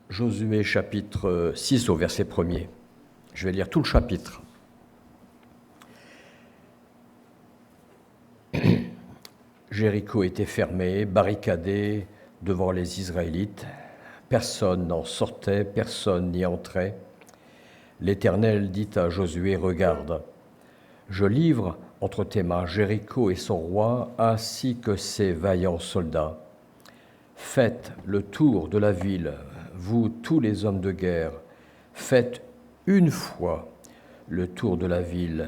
Josué chapitre 6 au verset 1er. Je vais lire tout le chapitre. Jéricho était fermé, barricadé devant les Israélites. Personne n'en sortait, personne n'y entrait. L'Éternel dit à Josué, « Regarde, je livre entre tes mains Jéricho et son roi, ainsi que ses vaillants soldats. Faites le tour de la ville, vous tous les hommes de guerre. Faites une fois le tour de la ville.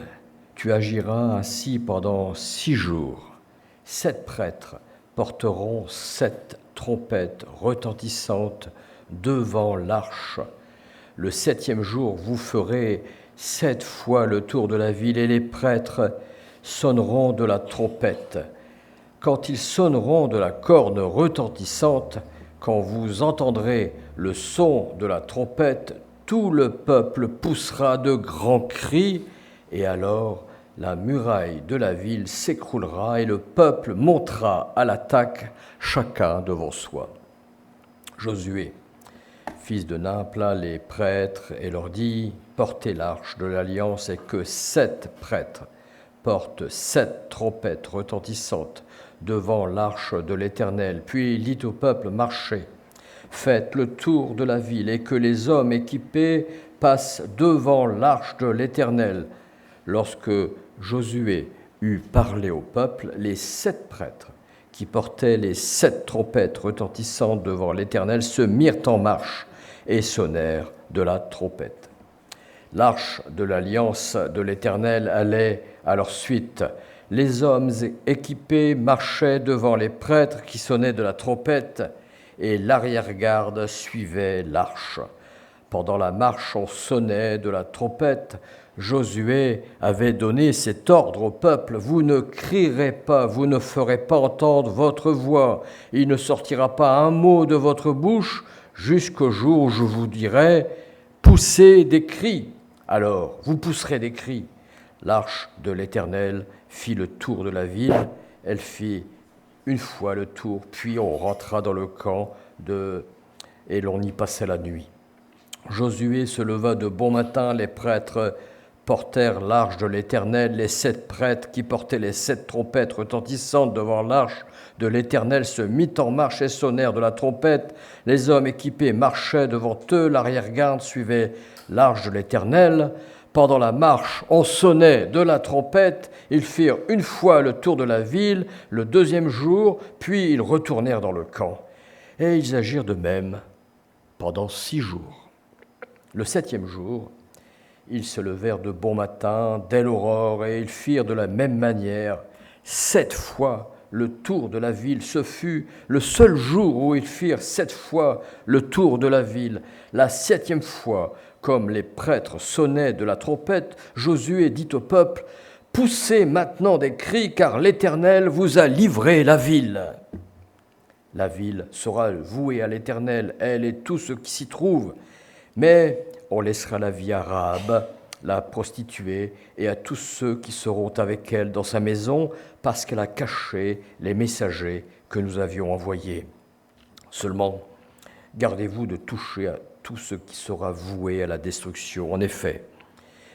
Tu agiras ainsi pendant 6 jours. 7 prêtres porteront 7 trompettes retentissantes devant l'arche. Le 7e jour, vous ferez 7 fois le tour de la ville et les prêtres sonneront de la trompette. Quand ils sonneront de la corne retentissante, quand vous entendrez le son de la trompette, tout le peuple poussera de grands cris, et alors la muraille de la ville s'écroulera et le peuple montera à l'attaque, chacun devant soi. Josué, fils de Nun, appela les prêtres et leur dit, « Portez l'arche de l'alliance et que 7 prêtres portent 7 trompettes retentissantes devant l'arche de l'Éternel. Puis il dit au peuple, marchez, faites le tour de la ville et que les hommes équipés passent devant l'arche de l'Éternel. » Lorsque Josué eut parlé au peuple, les 7 prêtres qui portaient les 7 trompettes retentissantes devant l'Éternel se mirent en marche et sonnèrent de la trompette. L'arche de l'alliance de l'Éternel allait à leur suite. Les hommes équipés marchaient devant les prêtres qui sonnaient de la trompette et l'arrière-garde suivait l'arche. Pendant la marche, on sonnait de la trompette. Josué avait donné cet ordre au peuple, « Vous ne crierez pas, vous ne ferez pas entendre votre voix. Il ne sortira pas un mot de votre bouche jusqu'au jour où je vous dirai, poussez des cris. Alors, vous pousserez des cris. » L'arche de l'Éternel fit le tour de la ville. Elle fit une fois le tour, puis on rentra dans le camp et l'on y passait la nuit. Josué se leva de bon matin, les prêtres portèrent l'arche de l'Éternel, les 7 prêtres qui portaient les 7 trompettes retentissantes devant l'arche de l'Éternel se mit en marche et sonnèrent de la trompette. Les hommes équipés marchaient devant eux, l'arrière-garde suivait l'arche de l'Éternel. Pendant la marche, on sonnait de la trompette. Ils firent une fois le tour de la ville, le 2e jour, puis ils retournèrent dans le camp. Et ils agirent de même pendant 6 jours. Le 7e jour, ils se levèrent de bon matin, dès l'aurore, et ils firent de la même manière 7 fois le tour de la ville. Ce fut le seul jour où ils firent 7 fois le tour de la ville. La 7e fois, comme les prêtres sonnaient de la trompette, Josué dit au peuple, « Poussez maintenant des cris, car l'Éternel vous a livré la ville. » La ville sera vouée à l'Éternel, elle et tout ce qui s'y trouve. Mais on laissera la vie à Rahab, la prostituée, et à tous ceux qui seront avec elle dans sa maison, parce qu'elle a caché les messagers que nous avions envoyés. Seulement, gardez-vous de toucher à tout ce qui sera voué à la destruction. En effet,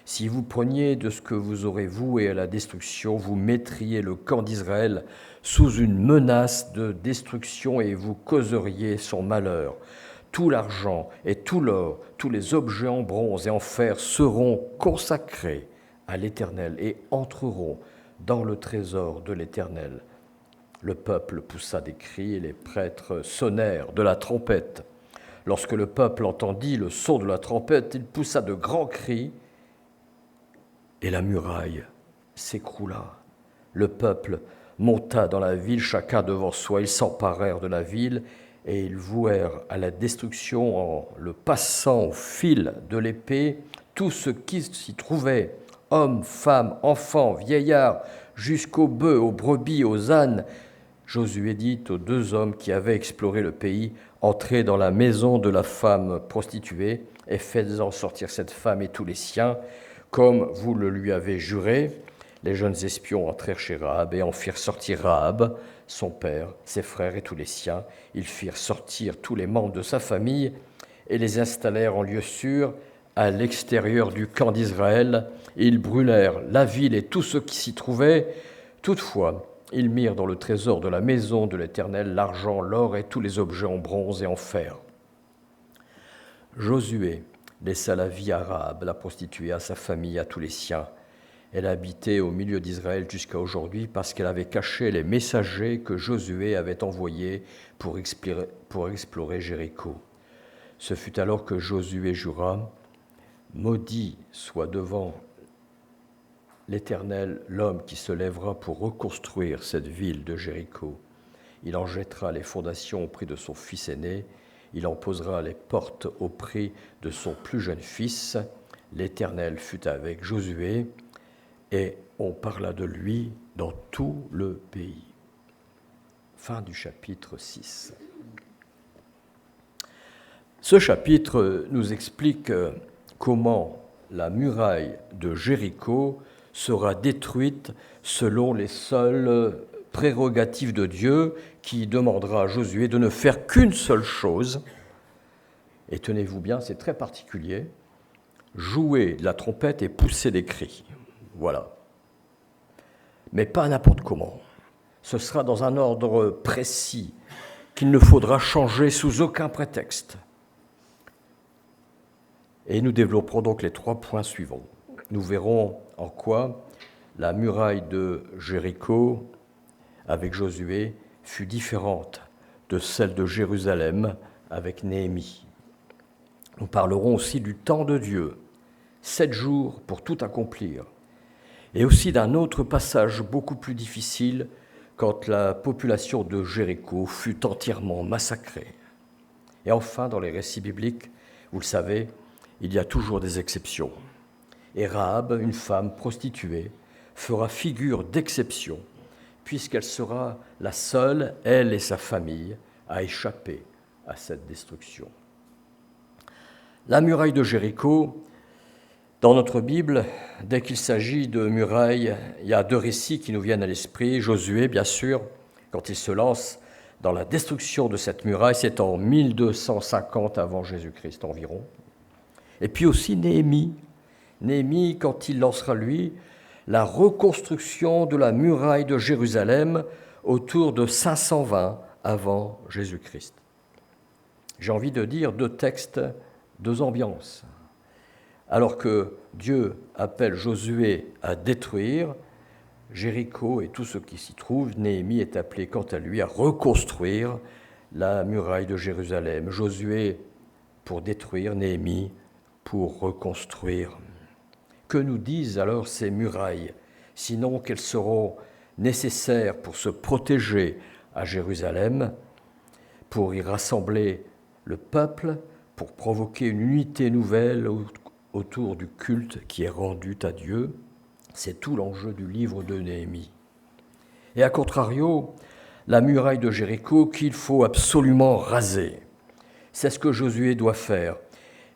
si vous preniez de ce que vous aurez voué à la destruction, vous mettriez le camp d'Israël sous une menace de destruction et vous causeriez son malheur. Tout l'argent et tout l'or, tous les objets en bronze et en fer seront consacrés à l'Éternel et entreront dans le trésor de l'Éternel. Le peuple poussa des cris et les prêtres sonnèrent de la trompette. Lorsque le peuple entendit le son de la trompette, il poussa de grands cris et la muraille s'écroula. Le peuple monta dans la ville, chacun devant soi. Ils s'emparèrent de la ville et ils vouèrent à la destruction en le passant au fil de l'épée tout ce qui s'y trouvait, hommes, femmes, enfants, vieillards, jusqu'aux bœufs, aux brebis, aux ânes. Josué dit aux 2 hommes qui avaient exploré le pays, « Entrez dans la maison de la femme prostituée et faites-en sortir cette femme et tous les siens, comme vous le lui avez juré. » les jeunes espions entrèrent chez Rahab et en firent sortir Rahab, son père, ses frères et tous les siens. Ils firent sortir tous les membres de sa famille et les installèrent en lieu sûr à l'extérieur du camp d'Israël. Et ils brûlèrent la ville et tous ceux qui s'y trouvaient. Toutefois, ils mirent dans le trésor de la maison de l'Éternel l'argent, l'or et tous les objets en bronze et en fer. Josué laissa la vie à Rahab, la prostituée, à sa famille, à tous les siens. Elle habitait au milieu d'Israël jusqu'à aujourd'hui parce qu'elle avait caché les messagers que Josué avait envoyés pour explorer Jéricho. Ce fut alors que Josué jura « Maudit soit devant l'Éternel l'homme qui se lèvera pour reconstruire cette ville de Jéricho. Il en jettera les fondations au prix de son fils aîné, il en posera les portes au prix de son plus jeune fils. L'Éternel fut avec Josué, et on parla de lui dans tout le pays. » Fin du chapitre 6. Ce chapitre nous explique comment la muraille de Jéricho sera détruite selon les seules prérogatives de Dieu, qui demandera à Josué de ne faire qu'une seule chose. Et tenez-vous bien, c'est très particulier, jouer de la trompette et pousser des cris. Voilà. Mais pas n'importe comment. Ce sera dans un ordre précis qu'il ne faudra changer sous aucun prétexte. Et nous développerons donc les 3 points suivants. Nous verrons en quoi la muraille de Jéricho, avec Josué, fut différente de celle de Jérusalem avec Néhémie. Nous parlerons aussi du temps de Dieu, 7 jours pour tout accomplir, et aussi d'un autre passage beaucoup plus difficile quand la population de Jéricho fut entièrement massacrée. Et enfin, dans les récits bibliques, vous le savez, il y a toujours des exceptions. Et Rahab, une femme prostituée, fera figure d'exception, puisqu'elle sera la seule, elle et sa famille, à échapper à cette destruction. La muraille de Jéricho, dans notre Bible, dès qu'il s'agit de muraille, il y a 2 récits qui nous viennent à l'esprit. Josué, bien sûr, quand il se lance dans la destruction de cette muraille, c'est en 1250 avant Jésus-Christ environ. Et puis aussi Néhémie. Néhémie, quand il lancera, lui, la reconstruction de la muraille de Jérusalem autour de 520 avant Jésus-Christ. J'ai envie de dire 2 textes, 2 ambiances. Alors que Dieu appelle Josué à détruire Jéricho et tout ce qui s'y trouve, Néhémie est appelé quant à lui à reconstruire la muraille de Jérusalem. Josué pour détruire, Néhémie pour reconstruire. Que nous disent alors ces murailles, sinon qu'elles seront nécessaires pour se protéger à Jérusalem, pour y rassembler le peuple, pour provoquer une unité nouvelle autour du culte qui est rendu à Dieu. C'est tout l'enjeu du livre de Néhémie. Et à contrario, la muraille de Jéricho qu'il faut absolument raser. C'est ce que Josué doit faire.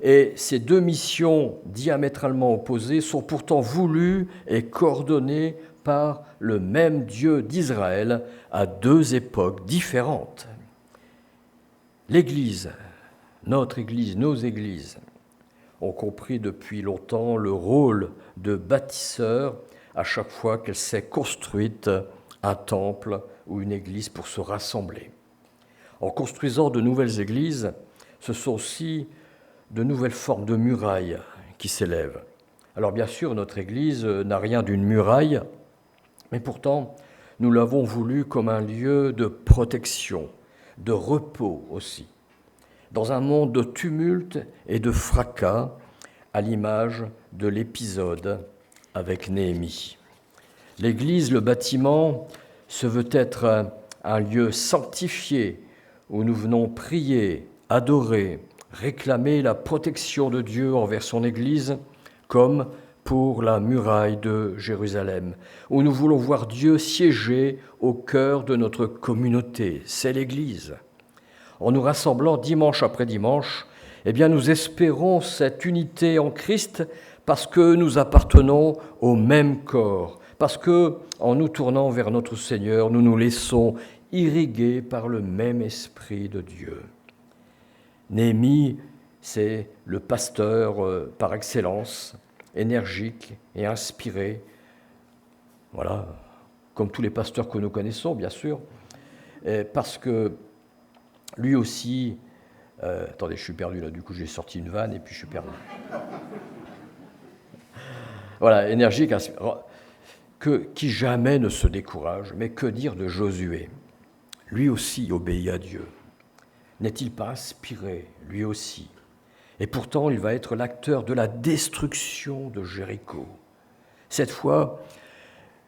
Et ces 2 missions diamétralement opposées sont pourtant voulues et coordonnées par le même Dieu d'Israël à 2 époques différentes. L'Église, notre Église, nos Églises, ont compris depuis longtemps le rôle de bâtisseur à chaque fois qu'elle s'est construite un temple ou une église pour se rassembler. En construisant de nouvelles églises, ce sont aussi de nouvelles formes de murailles qui s'élèvent. Alors bien sûr, notre Église n'a rien d'une muraille, mais pourtant, nous l'avons voulu comme un lieu de protection, de repos aussi, dans un monde de tumulte et de fracas, à l'image de l'épisode avec Néhémie. L'Église, le bâtiment, se veut être un lieu sanctifié où nous venons prier, adorer, réclamer la protection de Dieu envers son Église, comme pour la muraille de Jérusalem, où nous voulons voir Dieu siéger au cœur de notre communauté. C'est l'Église. En nous rassemblant dimanche après dimanche, eh bien nous espérons cette unité en Christ parce que nous appartenons au même corps, parce que, en nous tournant vers notre Seigneur, nous nous laissons irriguer par le même Esprit de Dieu. Néhémie, c'est le pasteur par excellence, énergique et inspiré. Voilà, comme tous les pasteurs que nous connaissons, bien sûr, parce que lui aussi... attendez, je suis perdu là, du coup j'ai sorti une vanne et puis je suis perdu. Voilà, énergique, qui jamais ne se décourage, mais que dire de Josué? Lui aussi obéit à Dieu. N'est-il pas inspiré, lui aussi? Et pourtant, il va être l'acteur de la destruction de Jéricho. Cette fois,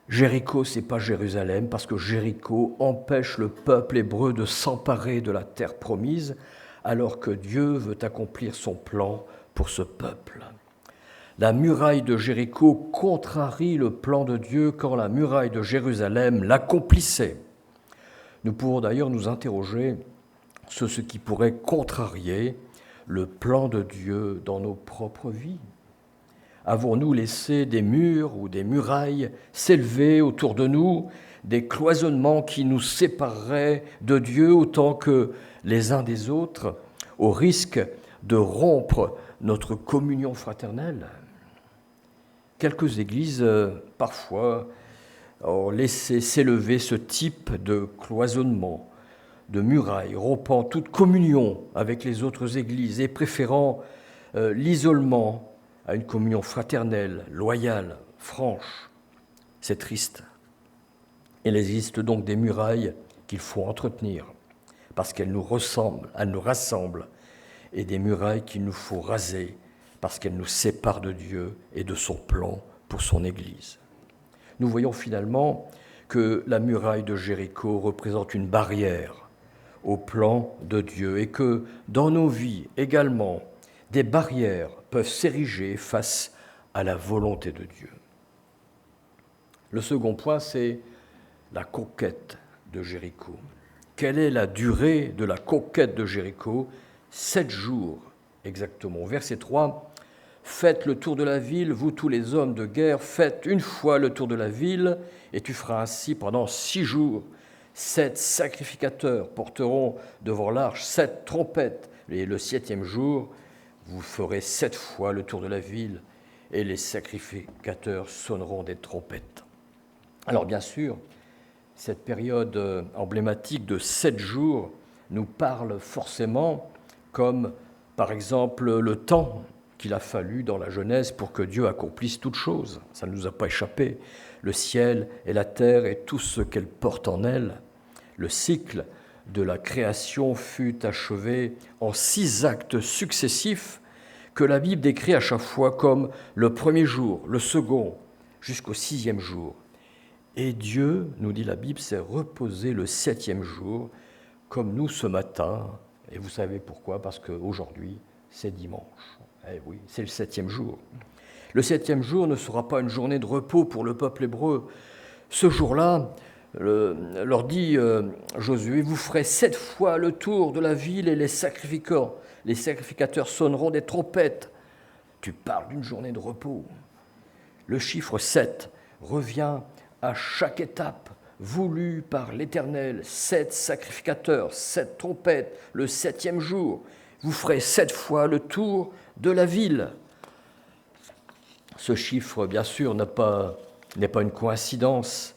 Jéricho, ce n'est pas Jérusalem, parce que Jéricho empêche le peuple hébreu de s'emparer de la terre promise, alors que Dieu veut accomplir son plan pour ce peuple. La muraille de Jéricho contrarie le plan de Dieu quand la muraille de Jérusalem l'accomplissait. Nous pouvons d'ailleurs nous interroger sur ce qui pourrait contrarier le plan de Dieu dans nos propres vies. Avons-nous laissé des murs ou des murailles s'élever autour de nous, des cloisonnements qui nous sépareraient de Dieu autant que les uns des autres, au risque de rompre notre communion fraternelle? Quelques églises, parfois, ont laissé s'élever ce type de cloisonnement, de murailles, rompant toute communion avec les autres églises et préférant l'isolement à une communion fraternelle, loyale, franche. C'est triste. Il existe donc des murailles qu'il faut entretenir, parce qu'elles nous ressemblent, elles nous rassemblent, et des murailles qu'il nous faut raser, parce qu'elles nous séparent de Dieu et de son plan pour son Église. Nous voyons finalement que la muraille de Jéricho représente une barrière au plan de Dieu et que dans nos vies également, des barrières peuvent s'ériger face à la volonté de Dieu. Le second point, c'est la conquête de Jéricho. Quelle est la durée de la conquête de Jéricho? 7 jours exactement. Verset 3, « Faites le tour de la ville, vous tous les hommes de guerre, faites une fois le tour de la ville, et tu feras ainsi pendant 6 jours. 7 sacrificateurs porteront devant l'arche 7 trompettes, et le 7e jour, vous ferez 7 fois le tour de la ville, et les sacrificateurs sonneront des trompettes. » Alors bien sûr, cette période emblématique de 7 jours nous parle forcément comme, par exemple, le temps qu'il a fallu dans la Genèse pour que Dieu accomplisse toutes choses. Ça ne nous a pas échappé. Le ciel et la terre et tout ce qu'elles portent en elles. Le cycle de la création fut achevé en 6 actes successifs que la Bible décrit à chaque fois comme le premier jour, le second, jusqu'au 6e jour. Et Dieu, nous dit la Bible, s'est reposé le 7e jour, comme nous ce matin. Et vous savez pourquoi? Parce qu'aujourd'hui, c'est dimanche. Eh oui, c'est le 7e jour. Le 7e jour ne sera pas une journée de repos pour le peuple hébreu. Ce jour-là, leur dit Josué, vous ferez 7 fois le tour de la ville et les sacrificateurs sonneront des trompettes. Tu parles d'une journée de repos. Le chiffre 7 revient à chaque étape voulue par l'Éternel. 7 sacrificateurs, 7 trompettes, le 7e jour. Vous ferez 7 fois le tour de la ville. Ce chiffre, bien sûr, n'est pas une coïncidence.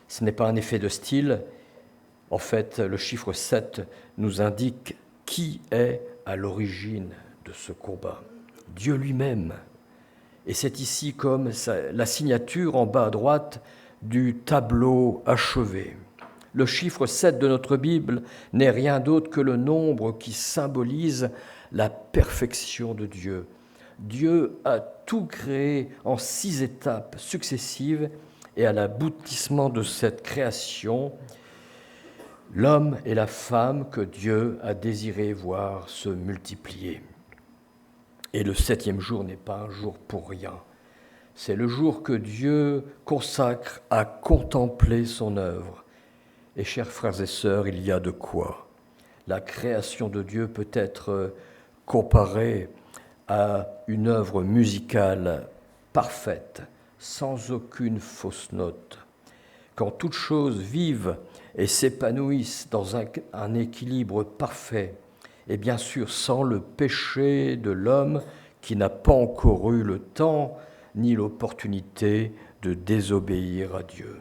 Ce n'est pas un effet de style. En fait, le chiffre 7 nous indique qui est à l'origine de ce combat. Dieu lui-même. Et c'est ici comme la signature en bas à droite du tableau achevé. Le chiffre 7 de notre Bible n'est rien d'autre que le nombre qui symbolise la perfection de Dieu. Dieu a tout créé en 6 étapes successives et à l'aboutissement de cette création, l'homme et la femme que Dieu a désiré voir se multiplier. Et le 7e jour n'est pas un jour pour rien. C'est le jour que Dieu consacre à contempler son œuvre. Et chers frères et sœurs, il y a de quoi. La création de Dieu peut être comparée à une œuvre musicale parfaite, sans aucune fausse note. Quand toutes choses vivent et s'épanouissent dans un équilibre parfait, et bien sûr sans le péché de l'homme qui n'a pas encore eu le temps ni l'opportunité de désobéir à Dieu.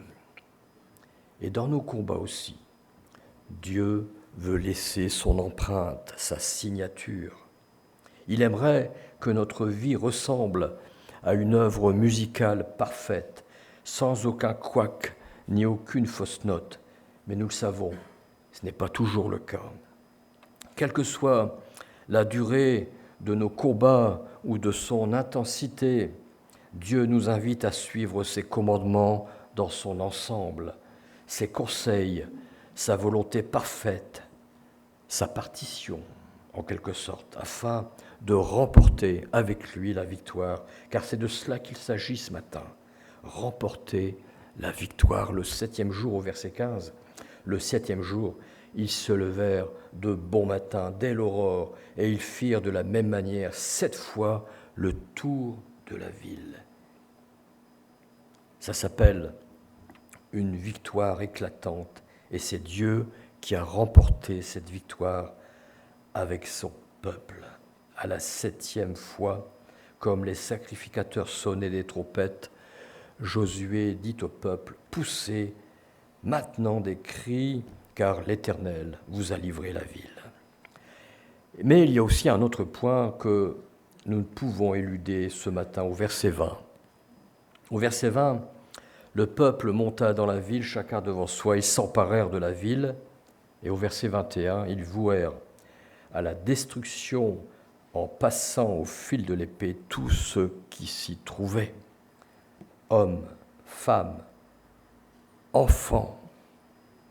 Et dans nos combats aussi, Dieu veut laisser son empreinte, sa signature. Il aimerait que notre vie ressemble à une œuvre musicale parfaite, sans aucun couac ni aucune fausse note. Mais nous le savons, ce n'est pas toujours le cas. Quelle que soit la durée de nos combats ou de son intensité, Dieu nous invite à suivre ses commandements dans son ensemble, ses conseils, sa volonté parfaite, sa partition, en quelque sorte, afin de remporter avec lui la victoire, car c'est de cela qu'il s'agit ce matin, remporter la victoire. Le 7e jour, au verset 15, le 7e jour, ils se levèrent de bon matin, dès l'aurore, et ils firent de la même manière 7 fois le tour de la ville. Ça s'appelle une victoire éclatante, et c'est Dieu qui a remporté cette victoire avec son peuple. À la 7e fois, comme les sacrificateurs sonnaient des trompettes, Josué dit au peuple, « Poussez maintenant des cris, car l'Éternel vous a livré la ville. » Mais il y a aussi un autre point que nous ne pouvons éluder ce matin au verset 20. Au verset 20, le peuple monta dans la ville, chacun devant soi, ils s'emparèrent de la ville. Et au verset 21, ils vouèrent à la destruction en passant au fil de l'épée tous ceux qui s'y trouvaient. Hommes, femmes, enfants,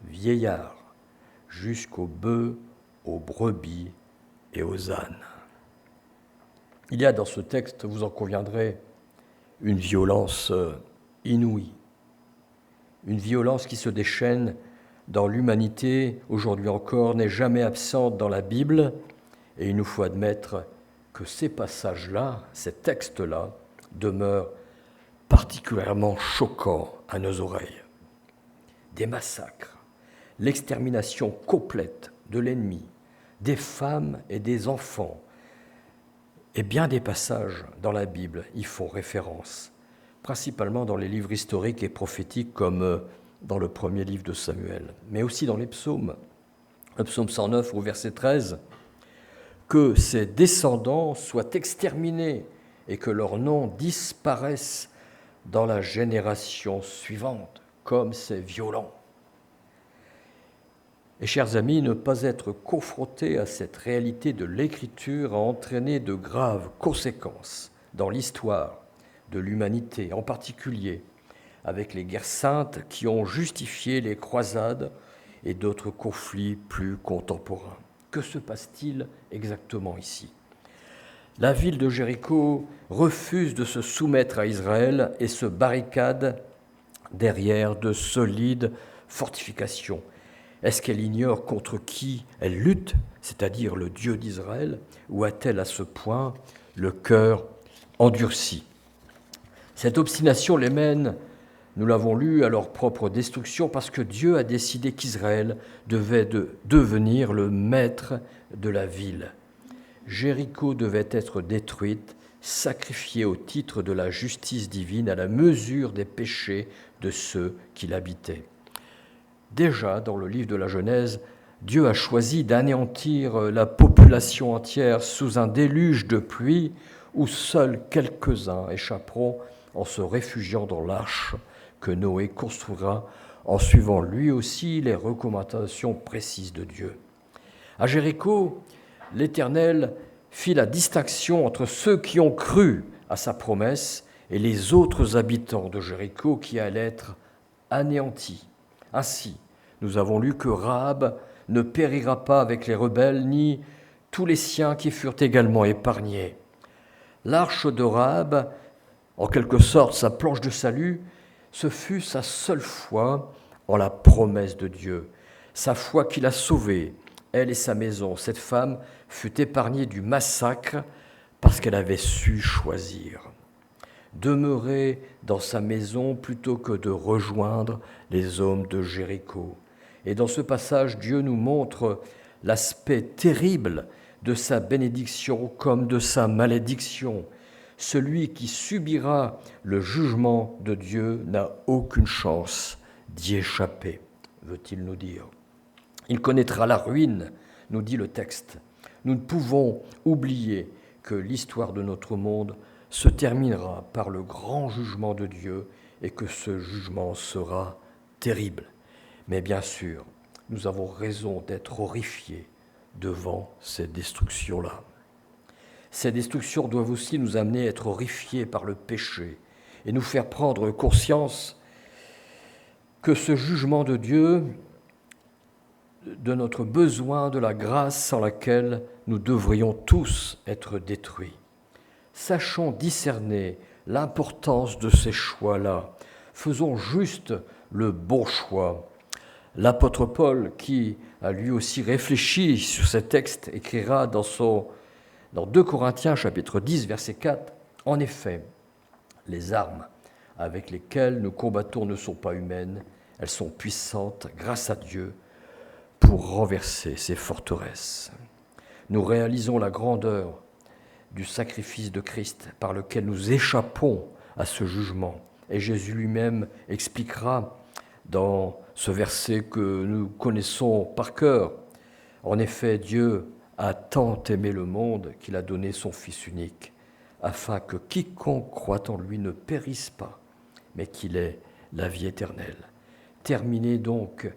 vieillards, jusqu'aux bœufs, aux brebis et aux ânes. Il y a dans ce texte, vous en conviendrez, une violence inouïe, une violence qui se déchaîne dans l'humanité, aujourd'hui encore, n'est jamais absente dans la Bible, et il nous faut admettre que ces passages-là, ces textes-là, demeurent particulièrement choquants à nos oreilles. Des massacres, l'extermination complète de l'ennemi, des femmes et des enfants, et bien des passages dans la Bible y font référence, principalement dans les livres historiques et prophétiques comme dans le premier livre de Samuel, mais aussi dans les psaumes. Le psaume 109 au verset 13, « Que ses descendants soient exterminés et que leurs noms disparaissent dans la génération suivante. » Comme c'est violent. Et chers amis, ne pas être confrontés à cette réalité de l'Écriture a entraîné de graves conséquences dans l'histoire de l'humanité, en particulier avec les guerres saintes qui ont justifié les croisades et d'autres conflits plus contemporains. Que se passe-t-il exactement ici ? La ville de Jéricho refuse de se soumettre à Israël et se barricade derrière de solides fortifications. Est-ce qu'elle ignore contre qui elle lutte, c'est-à-dire le Dieu d'Israël, ou a-t-elle à ce point le cœur endurci ? Cette obstination les mène, nous l'avons lu, à leur propre destruction parce que Dieu a décidé qu'Israël devait devenir le maître de la ville. Jéricho devait être détruite, sacrifiée au titre de la justice divine à la mesure des péchés de ceux qui l'habitaient. Déjà, dans le livre de la Genèse, Dieu a choisi d'anéantir la population entière sous un déluge de pluie où seuls quelques-uns échapperont en se réfugiant dans l'arche que Noé construira en suivant lui aussi les recommandations précises de Dieu. À Jéricho, l'Éternel fit la distinction entre ceux qui ont cru à sa promesse et les autres habitants de Jéricho qui allaient être anéantis. Ainsi, nous avons lu que Rahab ne périra pas avec les rebelles, ni tous les siens qui furent également épargnés. L'arche de Rahab, en quelque sorte sa planche de salut, ce fut sa seule foi en la promesse de Dieu, sa foi qui l'a sauvée, elle et sa maison. Cette femme fut épargnée du massacre parce qu'elle avait su choisir. demeurer dans sa maison plutôt que de rejoindre les hommes de Jéricho. Et dans ce passage, Dieu nous montre l'aspect terrible de sa bénédiction comme de sa malédiction. Celui qui subira le jugement de Dieu n'a aucune chance d'y échapper, veut-il nous dire. Il connaîtra la ruine, nous dit le texte. Nous ne pouvons oublier que l'histoire de notre monde se terminera par le grand jugement de Dieu et que ce jugement sera terrible. Mais bien sûr, nous avons raison d'être horrifiés devant ces destructions-là. Ces destructions doivent aussi nous amener à être horrifiés par le péché et nous faire prendre conscience que ce jugement de Dieu, de notre besoin de la grâce sans laquelle nous devrions tous être détruits. Sachons discerner l'importance de ces choix-là. Faisons juste le bon choix. L'apôtre Paul, qui a lui aussi réfléchi sur ces textes, écrira dans 2 Corinthiens chapitre 10, verset 4, « En effet, les armes avec lesquelles nous combattons ne sont pas humaines, elles sont puissantes grâce à Dieu pour renverser ces forteresses. » Nous réalisons la grandeur du sacrifice de Christ par lequel nous échappons à ce jugement. Et Jésus lui-même expliquera dans ce verset que nous connaissons par cœur. En effet, Dieu a tant aimé le monde qu'il a donné son Fils unique, afin que quiconque croit en lui ne périsse pas, mais qu'il ait la vie éternelle. Terminez donc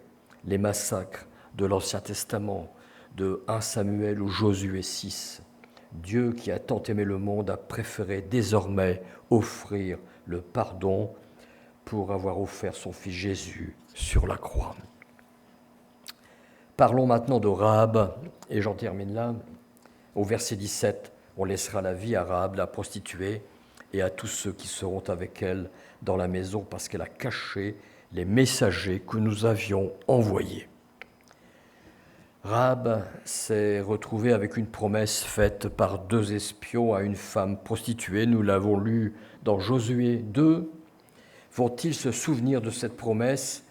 les massacres de l'Ancien Testament, de 1 Samuel ou Josué 6. Dieu qui a tant aimé le monde a préféré désormais offrir le pardon pour avoir offert son Fils Jésus sur la croix. Parlons maintenant de Rahab, et j'en termine là. Au verset 17, on laissera la vie à Rahab, la prostituée, et à tous ceux qui seront avec elle dans la maison, parce qu'elle a caché les messagers que nous avions envoyés. Rahab s'est retrouvée avec une promesse faite par 2 espions à une femme prostituée. Nous l'avons lu dans Josué 2. Vont-ils se souvenir de cette promesse,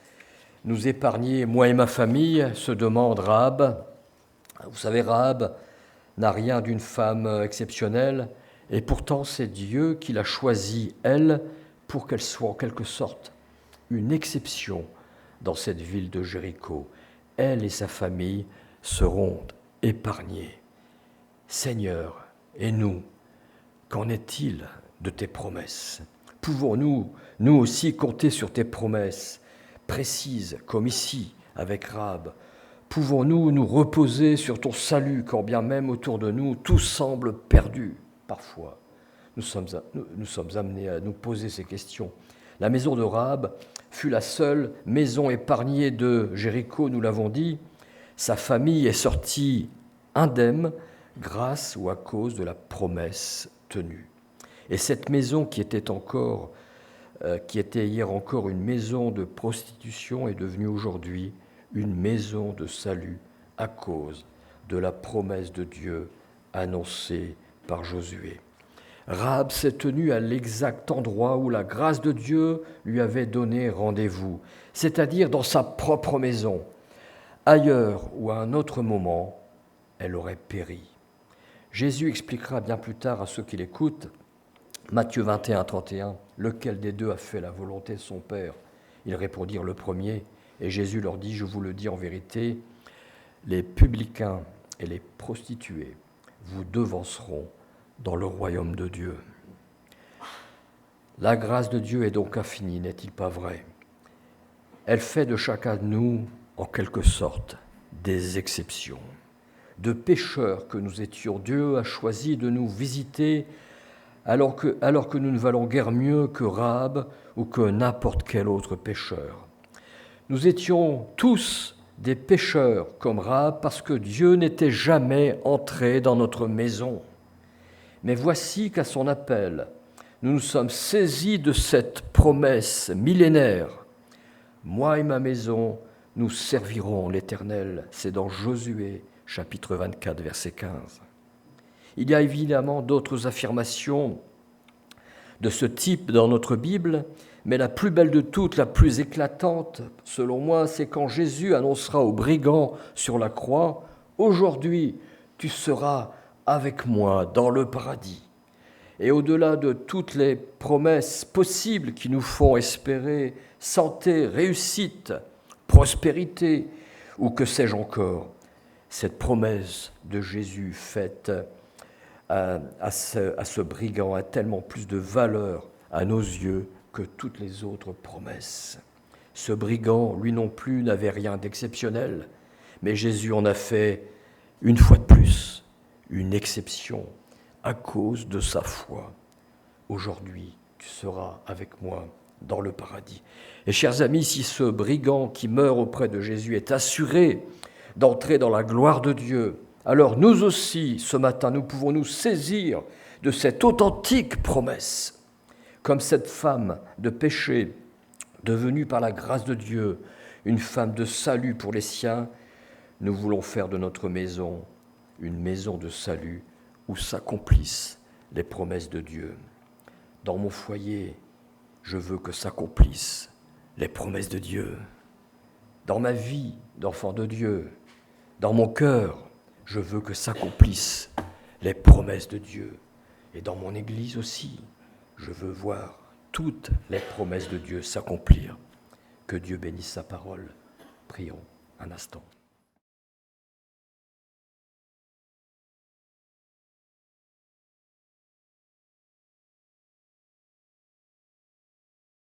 nous épargner, moi et ma famille, se demande Rahab. Vous savez, Rahab n'a rien d'une femme exceptionnelle, et pourtant c'est Dieu qui l'a choisie, elle, pour qu'elle soit en quelque sorte une exception dans cette ville de Jéricho. Elle et sa famille seront épargnés. Seigneur, et nous, qu'en est-il de tes promesses ? Pouvons-nous, nous aussi, compter sur tes promesses précises, comme ici, avec Rahab ? Pouvons-nous nous reposer sur ton salut, quand bien même autour de nous, tout semble perdu ? Parfois, nous sommes amenés à nous poser ces questions. La maison de Rahab fut la seule maison épargnée de Jéricho, nous l'avons dit. Sa famille est sortie indemne grâce ou à cause de la promesse tenue. Et cette maison qui était hier encore une maison de prostitution est devenue aujourd'hui une maison de salut à cause de la promesse de Dieu annoncée par Josué. Rahab s'est tenue à l'exact endroit où la grâce de Dieu lui avait donné rendez-vous, c'est-à-dire dans sa propre maison. Ailleurs ou à un autre moment, elle aurait péri. Jésus expliquera bien plus tard à ceux qui l'écoutent, Matthieu 21, 31, « Lequel des deux a fait la volonté de son Père ?» Ils répondirent « Le premier ». Et Jésus leur dit « Je vous le dis en vérité, les publicains et les prostituées vous devanceront dans le royaume de Dieu. » La grâce de Dieu est donc infinie, n'est-il pas vrai ? Elle fait de chacun de nous, en quelque sorte, des exceptions. De pécheurs que nous étions, Dieu a choisi de nous visiter alors que nous ne valons guère mieux que Rahab ou que n'importe quel autre pécheur. Nous étions tous des pécheurs comme Rahab parce que Dieu n'était jamais entré dans notre maison. Mais voici qu'à son appel, nous nous sommes saisis de cette promesse millénaire. « Moi et ma maison, nous servirons l'Éternel », c'est dans Josué, chapitre 24, verset 15. Il y a évidemment d'autres affirmations de ce type dans notre Bible, mais la plus belle de toutes, la plus éclatante, selon moi, c'est quand Jésus annoncera aux brigands sur la croix, « Aujourd'hui, tu seras avec moi dans le paradis ». Et au-delà de toutes les promesses possibles qui nous font espérer santé, réussite, prospérité, ou que sais-je encore, cette promesse de Jésus faite à ce brigand a tellement plus de valeur à nos yeux que toutes les autres promesses. Ce brigand, lui non plus, n'avait rien d'exceptionnel, mais Jésus en a fait, une fois de plus, une exception à cause de sa foi. Aujourd'hui, tu seras avec moi dans le paradis. Et chers amis, si ce brigand qui meurt auprès de Jésus est assuré d'entrer dans la gloire de Dieu, alors nous aussi, ce matin, nous pouvons nous saisir de cette authentique promesse. Comme cette femme de péché, devenue par la grâce de Dieu une femme de salut pour les siens, nous voulons faire de notre maison une maison de salut où s'accomplissent les promesses de Dieu. Dans mon foyer, je veux que s'accomplissent les promesses de Dieu. Dans ma vie d'enfant de Dieu, dans mon cœur, je veux que s'accomplissent les promesses de Dieu. Et dans mon Église aussi, je veux voir toutes les promesses de Dieu s'accomplir. Que Dieu bénisse sa parole. Prions un instant.